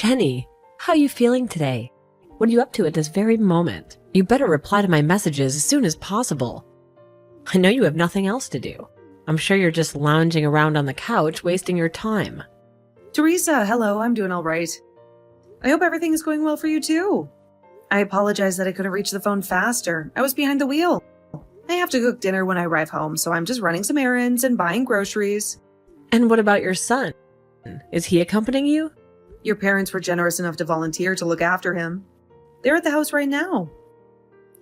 Jenny, how are you feeling today? What are you up to at this very moment? You better reply to my messages as soon as possible. I know you have nothing else to do. I'm sure you're just lounging around on the couch, wasting your time. Teresa, hello, I'm doing all right. I hope everything is going well for you too. I apologize that I couldn't reach the phone faster. I was behind the wheel. I have to cook dinner when I arrive home, so I'm just running some errands and buying groceries. And what about your son? Is he accompanying you? Your parents were generous enough to volunteer to look after him. They're at the house right now.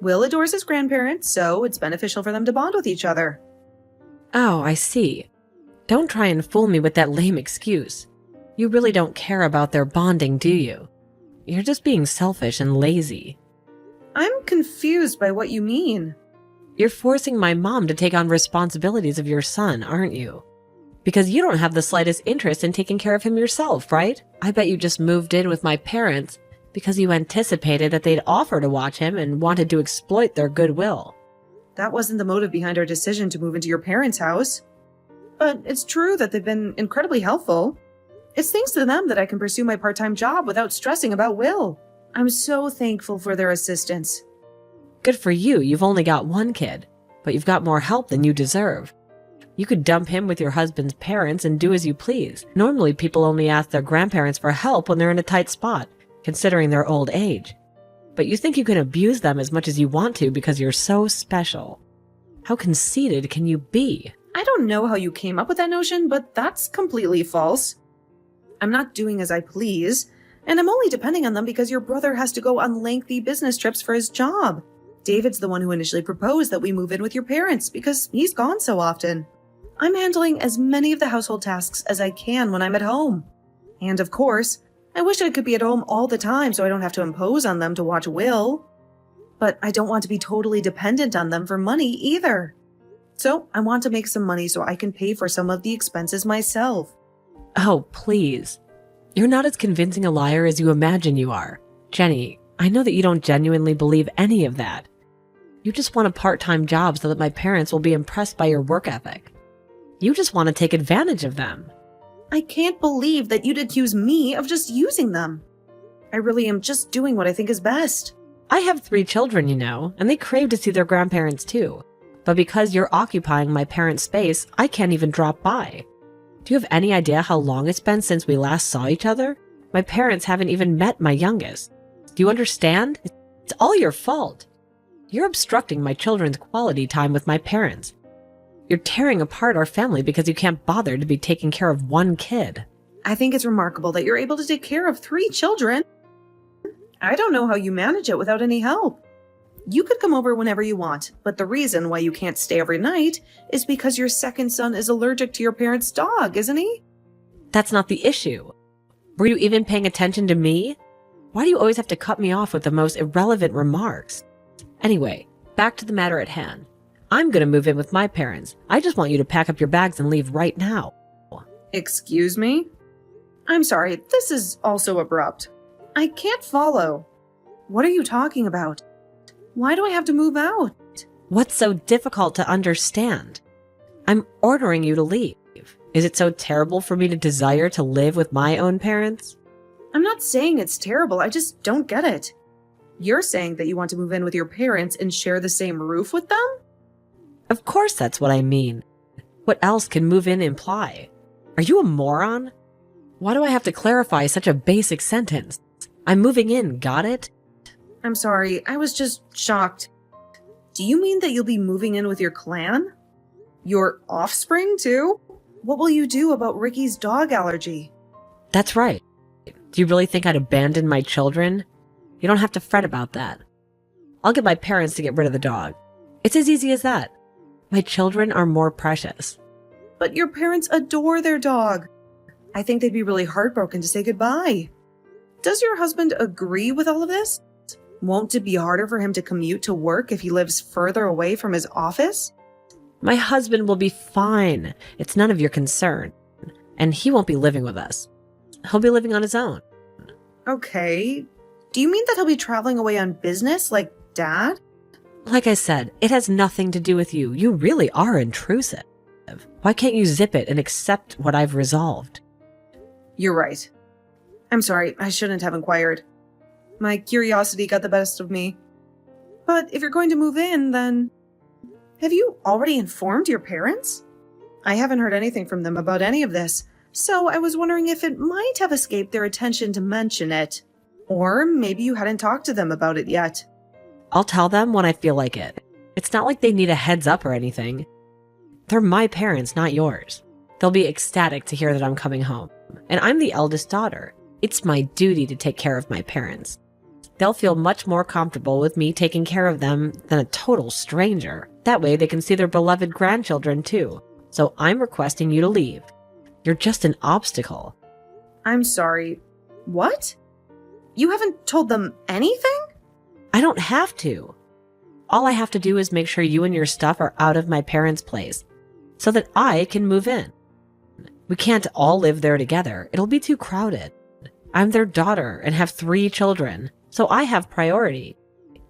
Will adores his grandparents, so it's beneficial for them to bond with each other. Oh, I see. Don't try and fool me with that lame excuse. You really don't care about their bonding, do you? You're just being selfish and lazy. I'm confused by what you mean. You're forcing my mom to take on responsibilities of your son, aren't you? Because you don't have the slightest interest in taking care of him yourself, right? I bet you just moved in with my parents because you anticipated that they'd offer to watch him and wanted to exploit their goodwill. That wasn't the motive behind our decision to move into your parents' house. But it's true that they've been incredibly helpful. It's thanks to them that I can pursue my part-time job without stressing about Will. I'm so thankful for their assistance. Good for you, you've only got one kid, but you've got more help than you deserve. You could dump him with your husband's parents and do as you please. Normally, people only ask their grandparents for help when they're in a tight spot, considering their old age. But you think you can abuse them as much as you want to because you're so special. How conceited can you be? I don't know how you came up with that notion, but that's completely false. I'm not doing as I please, and I'm only depending on them because your brother has to go on lengthy business trips for his job. David's the one who initially proposed that we move in with your parents because he's gone so often. I'm handling as many of the household tasks as I can when I'm at home. And of course, I wish I could be at home all the time so I don't have to impose on them to watch Will. But I don't want to be totally dependent on them for money either. So I want to make some money so I can pay for some of the expenses myself. Oh, please. You're not as convincing a liar as you imagine you are. Jenny, I know that you don't genuinely believe any of that. You just want a part-time job so that my parents will be impressed by your work ethic. You just want to take advantage of them. I can't believe that you'd accuse me of just using them. I really am just doing what I think is best. I have 3 children, you know, and they crave to see their grandparents too. But because you're occupying my parents' space, I can't even drop by. Do you have any idea how long it's been since we last saw each other? My parents haven't even met my youngest. Do you understand? It's all your fault. You're obstructing my children's quality time with my parents. You're tearing apart our family because you can't bother to be taking care of one kid. I think it's remarkable that you're able to take care of 3 children. I don't know how you manage it without any help. You could come over whenever you want, but the reason why you can't stay every night is because your second son is allergic to your parents' dog, isn't he? That's not the issue. Were you even paying attention to me? Why do you always have to cut me off with the most irrelevant remarks? Anyway, back to the matter at hand. I'm going to move in with my parents. I just want you to pack up your bags and leave right now. Excuse me? I'm sorry, this is also abrupt. I can't follow. What are you talking about? Why do I have to move out? What's so difficult to understand? I'm ordering you to leave. Is it so terrible for me to desire to live with my own parents? I'm not saying it's terrible, I just don't get it. You're saying that you want to move in with your parents and share the same roof with them? Of course that's what I mean. What else can move in imply? Are you a moron? Why do I have to clarify such a basic sentence? I'm moving in, got it? I'm sorry, I was just shocked. Do you mean that you'll be moving in with your clan? Your offspring, too? What will you do about Ricky's dog allergy? That's right. Do you really think I'd abandon my children? You don't have to fret about that. I'll get my parents to get rid of the dog. It's as easy as that. My children are more precious. But your parents adore their dog. I think they'd be really heartbroken to say goodbye. Does your husband agree with all of this? Won't it be harder for him to commute to work if he lives further away from his office? My husband will be fine. It's none of your concern. And he won't be living with us. He'll be living on his own. Okay. Do you mean that he'll be traveling away on business like Dad? Like I said, it has nothing to do with you. You really are intrusive. Why can't you zip it and accept what I've resolved? You're right. I'm sorry, I shouldn't have inquired. My curiosity got the best of me. But if you're going to move in, then... Have you already informed your parents? I haven't heard anything from them about any of this, so I was wondering if it might have escaped their attention to mention it. Or maybe you hadn't talked to them about it yet. I'll tell them when I feel like it. It's not like they need a heads up or anything. They're my parents, not yours. They'll be ecstatic to hear that I'm coming home. And I'm the eldest daughter. It's my duty to take care of my parents. They'll feel much more comfortable with me taking care of them than a total stranger. That way they can see their beloved grandchildren too. So I'm requesting you to leave. You're just an obstacle. I'm sorry. What? You haven't told them anything? I don't have to. All I have to do is make sure you and your stuff are out of my parents' place so that I can move in. We can't all live there together. It'll be too crowded. I'm their daughter and have 3 children, so I have priority.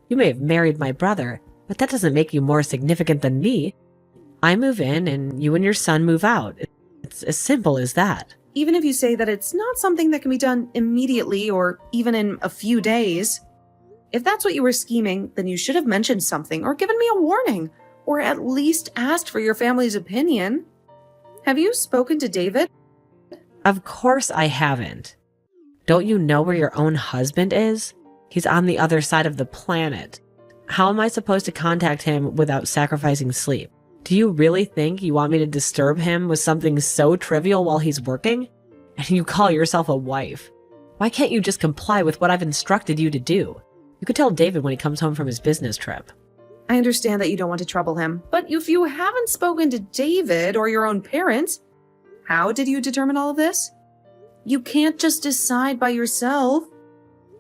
You may have married my brother, but that doesn't make you more significant than me. I move in and you and your son move out. It's as simple as that. Even if you say that it's not something that can be done immediately or even in a few days, if that's what you were scheming, then you should have mentioned something or given me a warning, or at least asked for your family's opinion. Have you spoken to David? Of course I haven't. Don't you know where your own husband is? He's on the other side of the planet. How am I supposed to contact him without sacrificing sleep? Do you really think you want me to disturb him with something so trivial while he's working? And you call yourself a wife. Why can't you just comply with what I've instructed you to do? You could tell David when he comes home from his business trip. I understand that you don't want to trouble him, but if you haven't spoken to David or your own parents, how did you determine all of this? You can't just decide by yourself.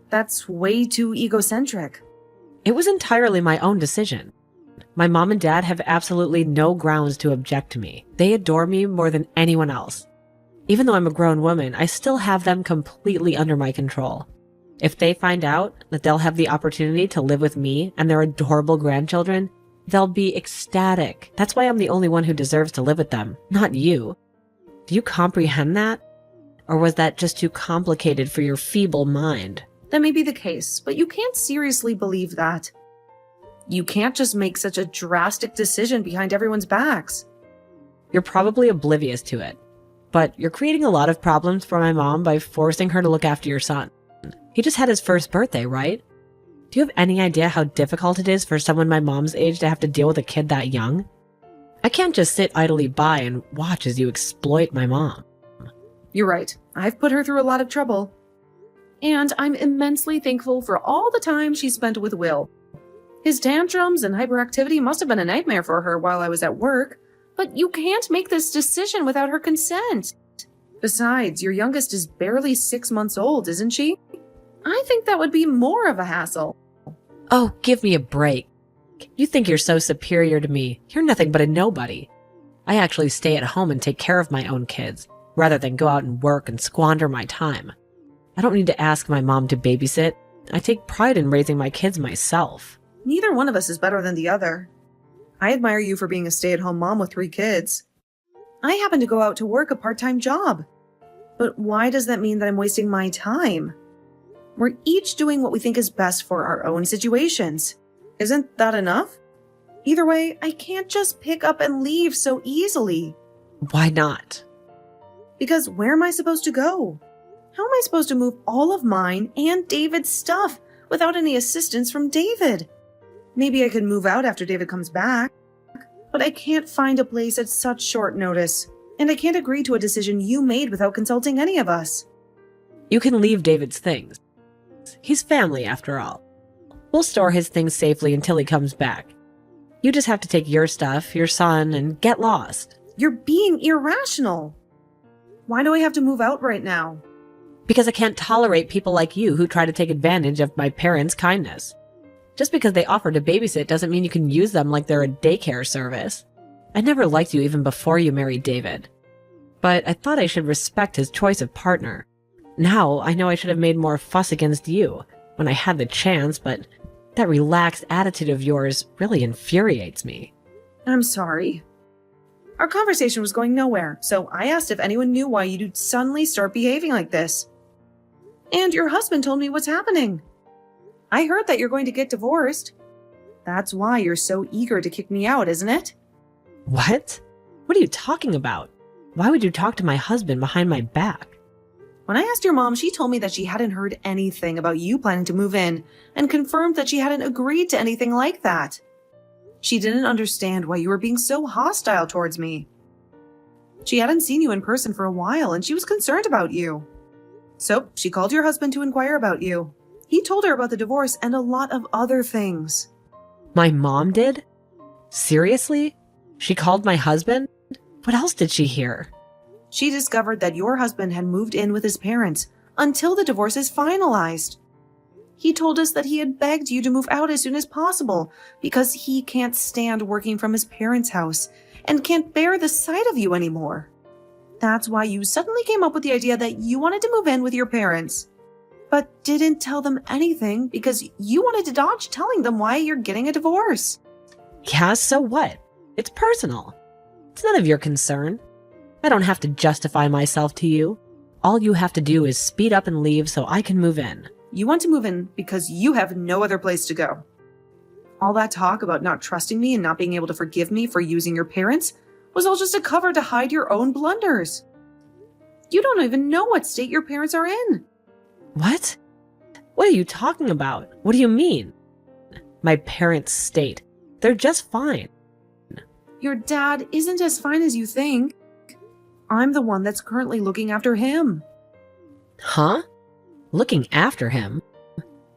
That's way too egocentric. It was entirely my own decision. My mom and dad have absolutely no grounds to object to me. They adore me more than anyone else. Even though I'm a grown woman, I still have them completely under my control. If they find out that they'll have the opportunity to live with me and their adorable grandchildren, they'll be ecstatic. That's why I'm the only one who deserves to live with them, not you. Do you comprehend that? Or was that just too complicated for your feeble mind? That may be the case, but you can't seriously believe that. You can't just make such a drastic decision behind everyone's backs. You're probably oblivious to it, but you're creating a lot of problems for my mom by forcing her to look after your son. He just had his first birthday, right? Do you have any idea how difficult it is for someone my mom's age to have to deal with a kid that young? I can't just sit idly by and watch as you exploit my mom. You're right. I've put her through a lot of trouble. And I'm immensely thankful for all the time she spent with Will. His tantrums and hyperactivity must have been a nightmare for her while I was at work, but you can't make this decision without her consent. Besides, your youngest is barely 6 months old, isn't she? I think that would be more of a hassle. Oh, give me a break. You think you're so superior to me. You're nothing but a nobody. I actually stay at home and take care of my own kids, rather than go out and work and squander my time. I don't need to ask my mom to babysit. I take pride in raising my kids myself. Neither one of us is better than the other. I admire you for being a stay-at-home mom with 3 kids. I happen to go out to work a part-time job. But why does that mean that I'm wasting my time? We're each doing what we think is best for our own situations. Isn't that enough? Either way, I can't just pick up and leave so easily. Why not? Because where am I supposed to go? How am I supposed to move all of mine and David's stuff without any assistance from David? Maybe I could move out after David comes back, but I can't find a place at such short notice, and I can't agree to a decision you made without consulting any of us. You can leave David's things. He's family, after all. We'll store his things safely until he comes back. You just have to take your stuff, your son, and get lost. You're being irrational. Why do I have to move out right now? Because I can't tolerate people like you who try to take advantage of my parents' kindness. Just because they offer to babysit doesn't mean you can use them like they're a daycare service. I never liked you even before you married David. But I thought I should respect his choice of partner. Now I know I should have made more fuss against you when I had the chance, but that relaxed attitude of yours really infuriates me. I'm sorry. Our conversation was going nowhere, so I asked if anyone knew why you'd suddenly start behaving like this. And your husband told me what's happening. I heard that you're going to get divorced. That's why you're so eager to kick me out, isn't it? What? What are you talking about? Why would you talk to my husband behind my back? When I asked your mom, she told me that she hadn't heard anything about you planning to move in and confirmed that she hadn't agreed to anything like that. She didn't understand why you were being so hostile towards me. She hadn't seen you in person for a while and she was concerned about you. So she called your husband to inquire about you. He told her about the divorce and a lot of other things. My mom did? Seriously? She called my husband? What else did she hear? She discovered that your husband had moved in with his parents until the divorce is finalized. He told us that he had begged you to move out as soon as possible because he can't stand working from his parents' house and can't bear the sight of you anymore. That's why you suddenly came up with the idea that you wanted to move in with your parents, but didn't tell them anything because you wanted to dodge telling them why you're getting a divorce. Yeah, so what? It's personal. It's none of your concern. I don't have to justify myself to you. All you have to do is speed up and leave so I can move in. You want to move in because you have no other place to go. All that talk about not trusting me and not being able to forgive me for using your parents was all just a cover to hide your own blunders. You don't even know what state your parents are in. What? What are you talking about? What do you mean? My parents' state. They're just fine. Your dad isn't as fine as you think. I'm the one that's currently looking after him. Huh? Looking after him?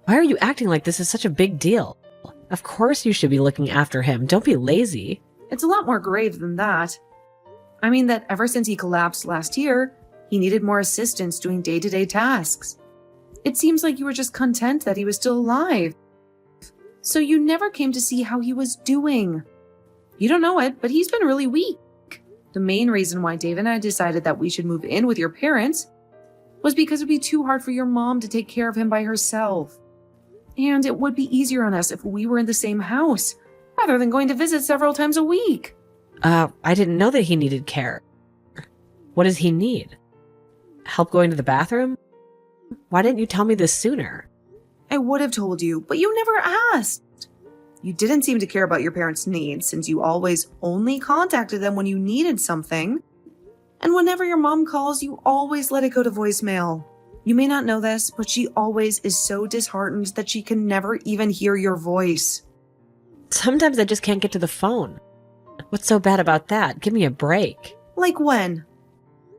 Why are you acting like this is such a big deal? Of course you should be looking after him. Don't be lazy. It's a lot more grave than that. I mean that ever since he collapsed last year, he needed more assistance doing day-to-day tasks. It seems like you were just content that he was still alive. So you never came to see how he was doing. You don't know it, but he's been really weak. The main reason why Dave and I decided that we should move in with your parents was because it would be too hard for your mom to take care of him by herself. And it would be easier on us if we were in the same house, rather than going to visit several times a week. I didn't know that he needed care. What does he need? Help going to the bathroom? Why didn't you tell me this sooner? I would have told you, but you never asked. You didn't seem to care about your parents' needs since you always only contacted them when you needed something. And whenever your mom calls, you always let it go to voicemail. You may not know this, but she always is so disheartened that she can never even hear your voice. Sometimes I just can't get to the phone. What's so bad about that? Give me a break. Like when?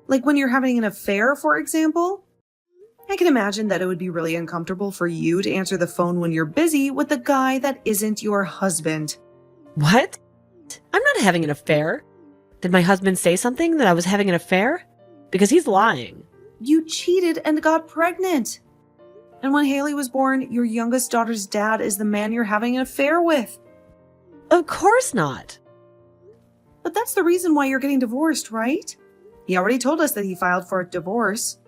Like when you're having an affair, for example? I can imagine that it would be really uncomfortable for you to answer the phone when you're busy with a guy that isn't your husband. What? I'm not having an affair. Did my husband say something that I was having an affair? Because he's lying. You cheated and got pregnant. And when Haley was born, your youngest daughter's dad is the man you're having an affair with. Of course not. But that's the reason why you're getting divorced, right? He already told us that he filed for a divorce.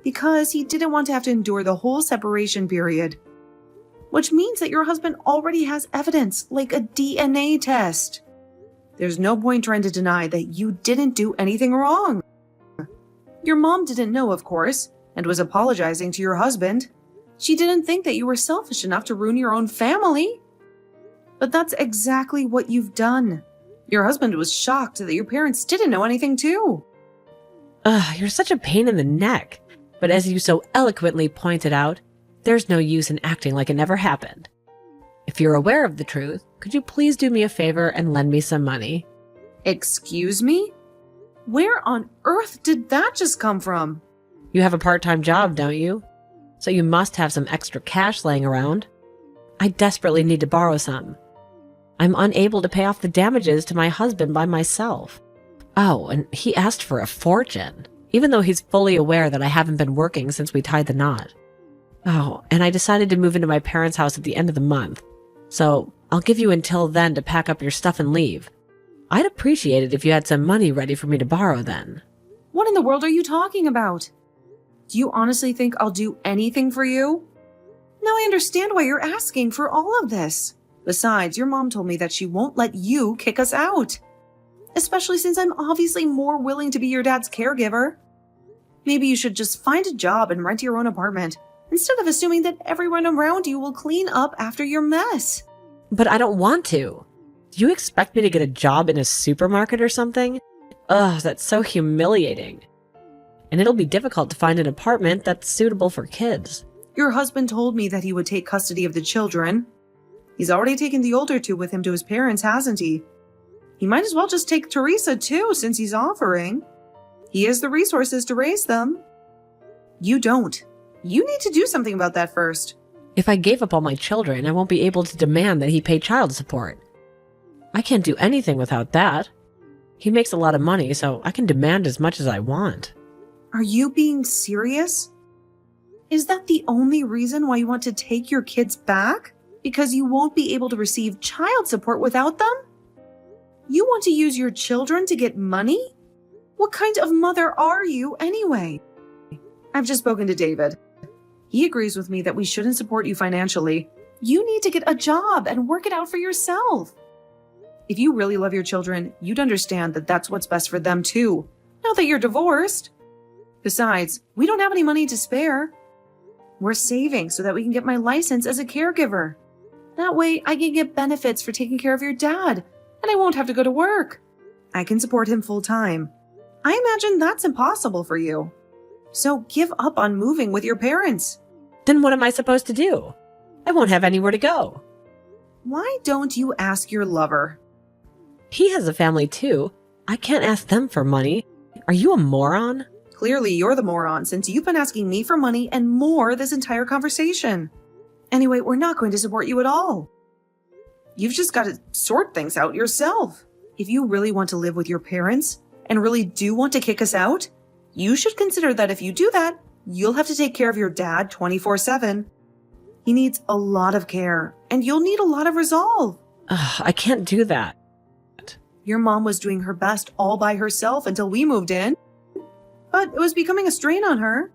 Because he didn't want to have to endure the whole separation period. Which means that your husband already has evidence, like a DNA test. There's no point trying to deny that you didn't do anything wrong. Your mom didn't know, of course, and was apologizing to your husband. She didn't think that you were selfish enough to ruin your own family. But that's exactly what you've done. Your husband was shocked that your parents didn't know anything too. You're such a pain in the neck. But as you so eloquently pointed out, there's no use in acting like it never happened. If you're aware of the truth, could you please do me a favor and lend me some money? Excuse me? Where on earth did that just come from? You have a part-time job, don't you? So you must have some extra cash laying around. I desperately need to borrow some. I'm unable to pay off the damages to my husband by myself. Oh, and he asked for a fortune, even though he's fully aware that I haven't been working since we tied the knot. Oh, and I decided to move into my parents' house at the end of the month. So I'll give you until then to pack up your stuff and leave. I'd appreciate it if you had some money ready for me to borrow then. What in the world are you talking about? Do you honestly think I'll do anything for you? Now I understand why you're asking for all of this. Besides, your mom told me that she won't let you kick us out. Especially since I'm obviously more willing to be your dad's caregiver. Maybe you should just find a job and rent your own apartment, instead of assuming that everyone around you will clean up after your mess. But I don't want to. Do you expect me to get a job in a supermarket or something? Ugh, that's so humiliating. And it'll be difficult to find an apartment that's suitable for kids. Your husband told me that he would take custody of the children. He's already taken the older two with him to his parents, hasn't he? He might as well just take Teresa too, since he's offering. He has the resources to raise them. You don't. You need to do something about that first. If I gave up all my children, I won't be able to demand that he pay child support. I can't do anything without that. He makes a lot of money, so I can demand as much as I want. Are you being serious? Is that the only reason why you want to take your kids back? Because you won't be able to receive child support without them? You want to use your children to get money? What kind of mother are you anyway? I've just spoken to David. He agrees with me that we shouldn't support you financially. You need to get a job and work it out for yourself. If you really love your children, you'd understand that that's what's best for them too, now that you're divorced. Besides, we don't have any money to spare. We're saving so that we can get my license as a caregiver. That way I can get benefits for taking care of your dad, and I won't have to go to work. I can support him full time. I imagine that's impossible for you. So give up on moving with your parents. Then what am I supposed to do? I won't have anywhere to go. Why don't you ask your lover? He has a family too. I can't ask them for money. Are you a moron? Clearly you're the moron, since you've been asking me for money and more this entire conversation. Anyway, we're not going to support you at all. You've just got to sort things out yourself. If you really want to live with your parents and really do want to kick us out, you should consider that if you do that, you'll have to take care of your dad 24/7. He needs a lot of care, and you'll need a lot of resolve. I can't do that. Your mom was doing her best all by herself until we moved in, but it was becoming a strain on her.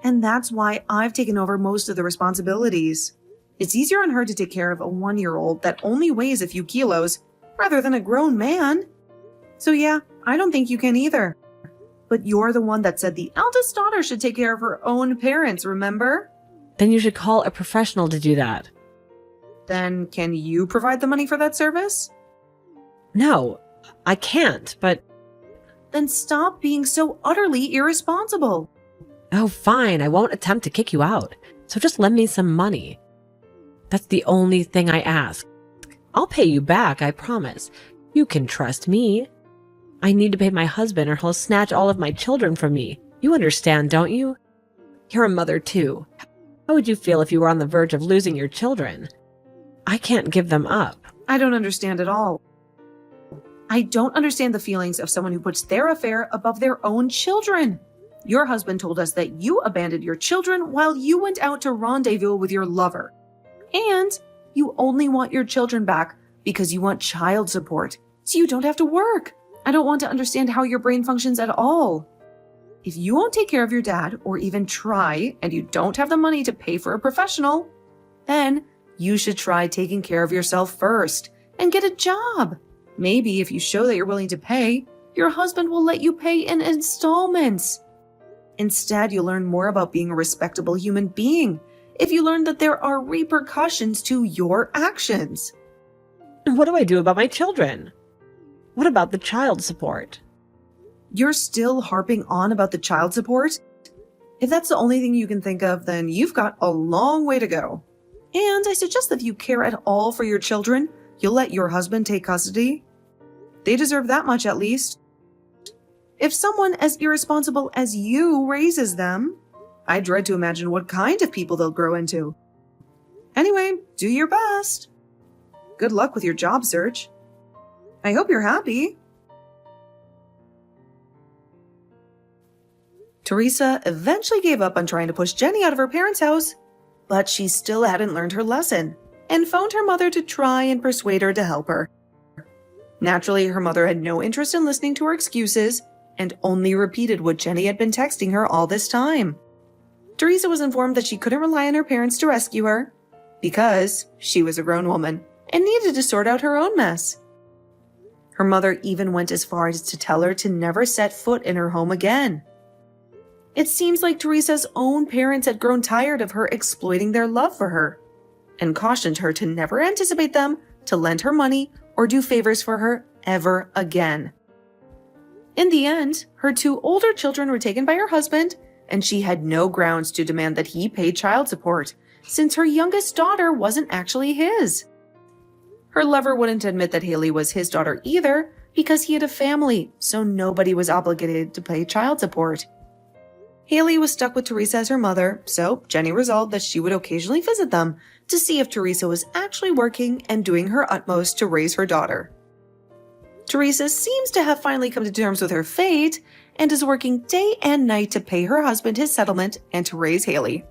And that's why I've taken over most of the responsibilities. It's easier on her to take care of a 1-year-old that only weighs a few kilos, rather than a grown man. So yeah, I don't think you can either. But you're the one that said the eldest daughter should take care of her own parents, remember? Then you should call a professional to do that. Then can you provide the money for that service? No, I can't, but... Then stop being so utterly irresponsible. Oh, fine, I won't attempt to kick you out. So just lend me some money. That's the only thing I ask. I'll pay you back, I promise. You can trust me. I need to pay my husband or he'll snatch all of my children from me. You understand, don't you? You're a mother too. How would you feel if you were on the verge of losing your children? I can't give them up. I don't understand at all. I don't understand the feelings of someone who puts their affair above their own children. Your husband told us that you abandoned your children while you went out to rendezvous with your lover. And you only want your children back because you want child support, so you don't have to work. I don't want to understand how your brain functions at all. If you won't take care of your dad or even try, and you don't have the money to pay for a professional, then you should try taking care of yourself first and get a job. Maybe if you show that you're willing to pay, your husband will let you pay in installments. Instead, you'll learn more about being a respectable human being if you learn that there are repercussions to your actions. What do I do about my children? What about the child support? You're still harping on about the child support? If that's the only thing you can think of, then you've got a long way to go. And I suggest that if you care at all for your children, you'll let your husband take custody. They deserve that much at least. If someone as irresponsible as you raises them, I dread to imagine what kind of people they'll grow into. Anyway, do your best. Good luck with your job search. I hope you're happy. Teresa eventually gave up on trying to push Jenny out of her parents' house, but she still hadn't learned her lesson and phoned her mother to try and persuade her to help her. Naturally, her mother had no interest in listening to her excuses and only repeated what Jenny had been texting her all this time. Teresa was informed that she couldn't rely on her parents to rescue her because she was a grown woman and needed to sort out her own mess. Her mother even went as far as to tell her to never set foot in her home again. It seems like Teresa's own parents had grown tired of her exploiting their love for her and cautioned her to never anticipate them to lend her money or do favors for her ever again. In the end, her 2 older children were taken by her husband, and she had no grounds to demand that he pay child support, since her youngest daughter wasn't actually his. Her lover wouldn't admit that Haley was his daughter either, because he had a family, so nobody was obligated to pay child support. Haley was stuck with Teresa as her mother, so Jenny resolved that she would occasionally visit them to see if Teresa was actually working and doing her utmost to raise her daughter. Teresa seems to have finally come to terms with her fate and is working day and night to pay her husband his settlement and to raise Haley.